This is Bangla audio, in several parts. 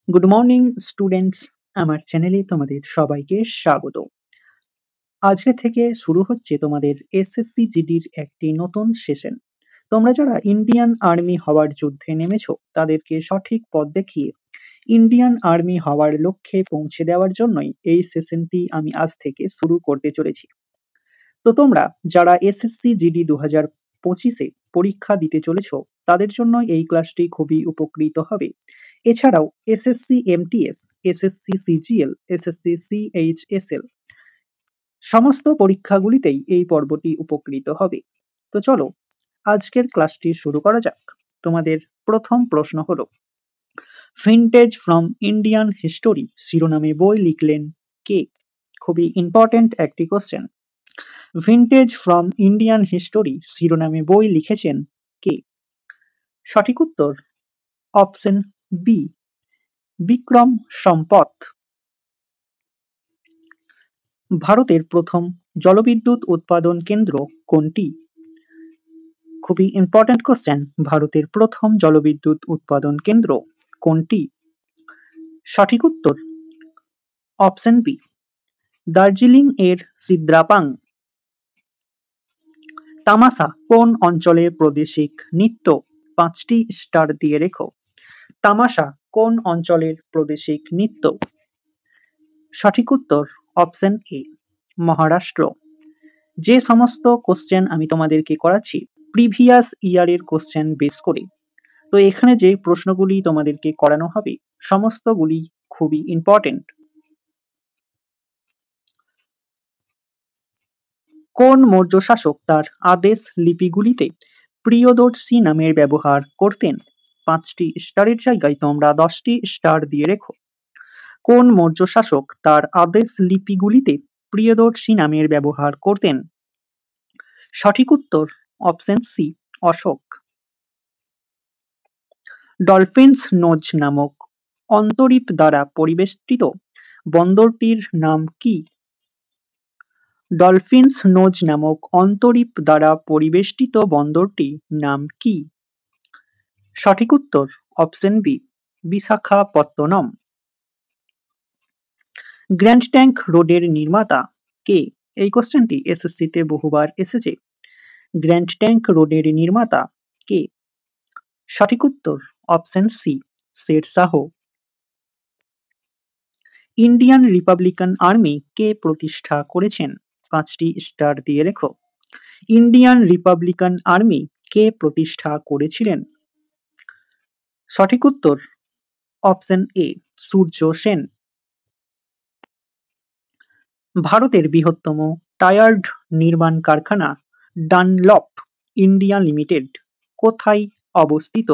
Good morning students. আমার চ্যানেলে তোমাদের সবাইকে স্বাগত। আজকে থেকে শুরু হচ্ছে তোমাদের এসএসসি জিডির একটি নতুন সেশন। তোমরা যারা ইন্ডিয়ান আর্মি হওয়ার যুদ্ধে নেমেছো তাদেরকে সঠিক পথ দেখিয়ে ইন্ডিয়ান আর্মি হওয়ার লক্ষ্যে পৌঁছে দেওয়ার জন্যই এই সেশনটি আমি আজ থেকে শুরু করতে চলেছি। তো তোমরা যারা এসএসসি জিডি 2025-এ পরীক্ষা দিতে চলেছো তাদের জন্য এই ক্লাসটি খুবই উপকৃত হবে। এছাড়াও SSC MTS, SSC CGL, SSC CHSL সমস্ত পরীক্ষাগুলিতেই এই পর্বটি উপকৃত হবে। তো চলো আজকের ক্লাসটি শুরু করা যাক। তোমাদের প্রথম প্রশ্ন হলো, ভিনটেজ ফ্রম ইন্ডিয়ান হিস্টোরি শিরোনামে বই লিখলেন কে? খুবই ইম্পর্টেন্ট একটি question. Vintage from Indian history শিরোনামে বই লিখেছেন কে? সঠিক উত্তর অপশন বি, বিক্রম সম্পথ। ভারতের প্রথম জলবিদ্যুৎ উৎপাদন কেন্দ্র কোনটি? খুবই ইম্পর্টেন্ট কোশ্চেন। ভারতের প্রথম জলবিদ্যুৎ উৎপাদন কেন্দ্র কোনটি? সঠিক উত্তর অপশন বি, দার্জিলিং এর সিদ্রাপাং। তামাশা কোন অঞ্চলের প্রাদেশিক নৃত্য? 5টি স্টার দিয়ে রেখো। তামাশা কোন অঞ্চলের প্রাদেশিক নৃত্য? সঠিক উত্তর অপশন এ, মহারাষ্ট্র। যে সমস্ত কোশ্চেন আমি তোমাদেরকে করাচ্ছি প্রিভিয়াস ইয়ারের কোশ্চেন বেস করে, তো এখানে যে প্রশ্নগুলি তোমাদেরকে করানো হবে সমস্তগুলি খুবই ইম্পর্টেন্ট। কোন মৌর্য শাসক তার আদেশ লিপিগুলিতে প্রিয়দর্শী নামের ব্যবহার করতেন? 5টি স্টারের জায়গায় তোমরা 10টি স্টার দিয়ে রেখো। কোন মৌর্য শাসক তার আদেশ লিপিগুলিতে প্রিয়দর্শী নামের ব্যবহার করতেন? সঠিক উত্তর option C, Ashok. Dolphin's nose নামক অন্তরীপ দ্বারা পরিবেষ্টিত বন্দরটির নাম কি? ডলফিনস নোজ নামক অন্তরীপ দ্বারা পরিবেষ্টিত বন্দরটির নাম কি? সঠিক উত্তর option B, Visakhapatnam. Grand trunk রোডের নির্মাতা কে? এই কোশ্চেনটি এসএসসিতে বহুবার এসেছে। গ্র্যান্ড ট্যাঙ্ক রোডের নির্মাতা কে? সঠিক উত্তর option C, Sher Shah. Indian Republican army কে প্রতিষ্ঠা করেছেন? 5টি স্টার দিয়ে রেখো। ইন্ডিয়ান রিপাবলিকান আর্মি কে প্রতিষ্ঠা করেছিলেন? সঠিক উত্তর অপশন এ, সূর্য সেন। ভারতের বৃহত্তম টায়ার নির্মাণ কারখানা ডানলপ ইন্ডিয়া লিমিটেড কোথায় অবস্থিত?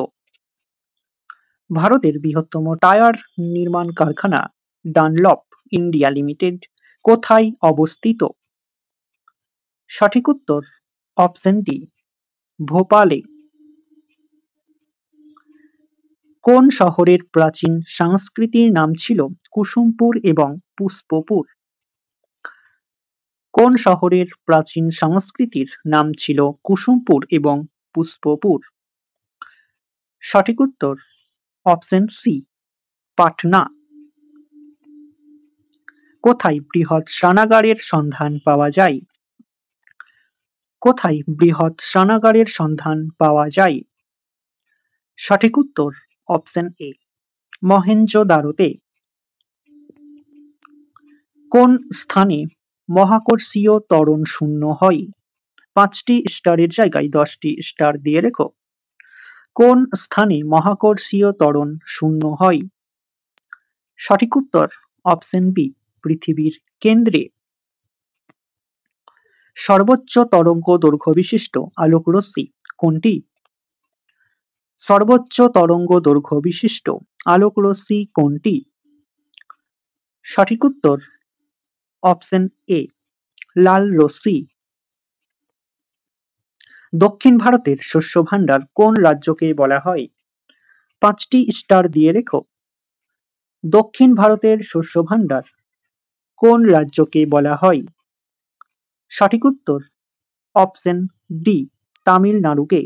ভারতের বৃহত্তম টায়ার নির্মাণ কারখানা ডানলপ ইন্ডিয়া লিমিটেড কোথায় অবস্থিত? সঠিক উত্তর অপশন ডি, ভোপালে। কোন শহরের প্রাচীন সংস্কৃতির নাম ছিল কুসুমপুর এবং পুষ্পপুর? কোন শহরের প্রাচীন সংস্কৃতির নাম ছিল কুসুমপুর এবং পুষ্পপুর? সঠিক উত্তর অপশন সি, পাটনা। কোথায় বৃহৎ স্নানাগারের সন্ধান পাওয়া যায়? কোথায় বৃহৎ স্নানাগারের সন্ধান পাওয়া যায়? সঠিক উত্তর অপশন এ, মহেঞ্জোদারোতে। কোন স্থানে মহাকর্ষীয় ত্বরণ শূন্য হয়? 5টি স্টারের জায়গায় 10টি স্টার দিয়ে রেখো। কোন স্থানে মহাকর্ষীয় ত্বরণ শূন্য হয়? সঠিক উত্তর অপশন বি, পৃথিবীর কেন্দ্রে। সর্বোচ্চ তরঙ্গ দৈর্ঘ্য বিশিষ্ট আলোকরশ্মি কোনটি? সর্বোচ্চ তরঙ্গ দৈর্ঘ্য বিশিষ্ট আলোকরশ্মি কোনটি? সঠিক উত্তর অপশন এ, লাল রশ্মি। দক্ষিণ ভারতের শস্য ভাণ্ডার কোন রাজ্যকে বলা হয়? 5টি স্টার দিয়ে রেখো। দক্ষিণ ভারতের শস্য ভাণ্ডার কোন রাজ্যকে বলা হয়? সঠিক উত্তর অপশন ডি, তামিলনাড়ুকে।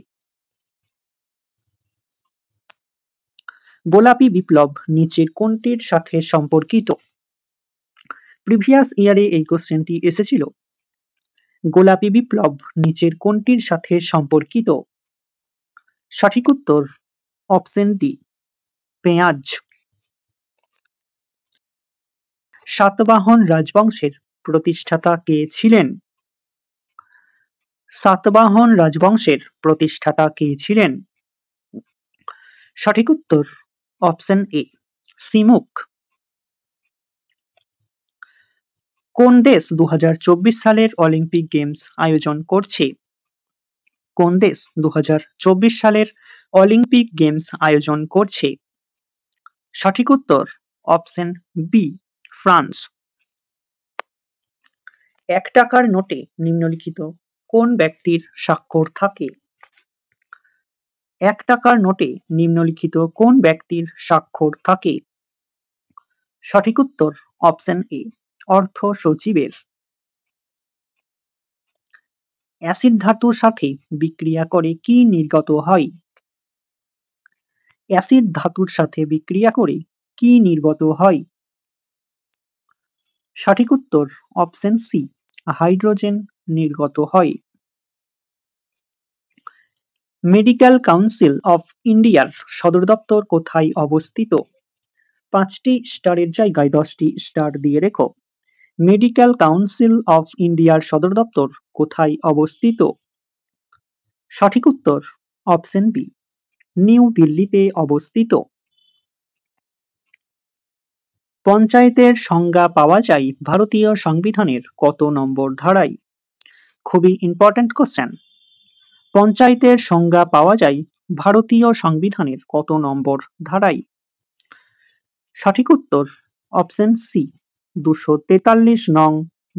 গোলাপী বিপ্লব নিচের কোনটির সাথে সম্পর্কিত? প্রিভিয়াস ইয়ারে এই কোশ্চেনটি এসেছিল। গোলাপী বিপ্লব নিচের কোনটির সাথে সম্পর্কিত? সঠিক উত্তর অপশন ডি, পেঁয়াজ। সাতবাহন রাজবংশের প্রতিষ্ঠাতা কে ছিলেন? সাতবাহন রাজবংশের প্রতিষ্ঠাতা কে ছিলেন? সঠিক উত্তর অপশন এ, সিমুক। কোন দেশ 2024 সালের অলিম্পিক গেমস আয়োজন করছে? কোন দেশ 2024 সালের অলিম্পিক গেমস আয়োজন করছে? সঠিক উত্তর অপশন বি, ফ্রান্স। 1 টাকার নোটে নিম্নলিখিত কোন ব্যক্তির স্বাক্ষর থাকে? 1 টাকার নোটে নিম্নলিখিত কোন ব্যক্তির স্বাক্ষর থাকে? সঠিক উত্তর অপশন এ, অর্থ সচিবের। অ্যাসিড ধাতুর সাথে বিক্রিয়া করে কি নির্গত হয়? অ্যাসিড ধাতুর সাথে বিক্রিয়া করে কি নির্গত হয়? সঠিক উত্তর অপশন সি, হাইড্রোজেন নির্গত হয়। মেডিকেল কাউন্সিল অফ ইন্ডিয়ার সদর দপ্তর কোথায় অবস্থিত? 5টি স্টারের জায়গায় 10টি স্টার দিয়ে রেখো। মেডিকেল কাউন্সিল অফ ইন্ডিয়ার সদর দপ্তর কোথায় অবস্থিত? সঠিক উত্তর অপশন বি, নিউ দিল্লিতে অবস্থিত। পঞ্চায়েতের সংজ্ঞা পাওয়া যায় ভারতীয় সংবিধানের কত নম্বর ধারায়? খুবই ইম্পর্ট্যান্ট কোশ্চেন। পঞ্চায়েতের সংজ্ঞা পাওয়া যায় ভারতীয় সংবিধানের কত নম্বর ধারায়? সঠিক উত্তর অপশন সি, 243 নং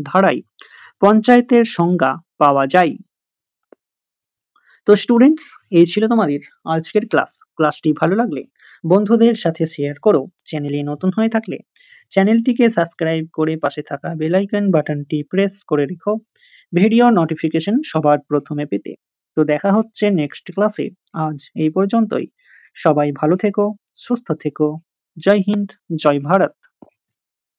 ধারায় পঞ্চায়েতের সংজ্ঞা পাওয়া যায়। তো স্টুডেন্টস, এই ছিল তোমাদের আজকের ক্লাস। ক্লাসটি ভালো লাগলে বন্ধুদের সাথে শেয়ার করো। চ্যানেলে নতুন হয়ে থাকলে চ্যানেলটিকে সাবস্ক্রাইব করে পাশে থাকা বেল আইকন বাটনটি প্রেস করে রেখো ভিডিও নোটিফিকেশন সবার প্রথমে পেতে। তো দেখা হচ্ছে নেক্সট ক্লাসে। আজ এই পর্যন্তই। সবাই ভালো থেকো, সুস্থ থেকো। জয় হিন্দ, জয় ভারত।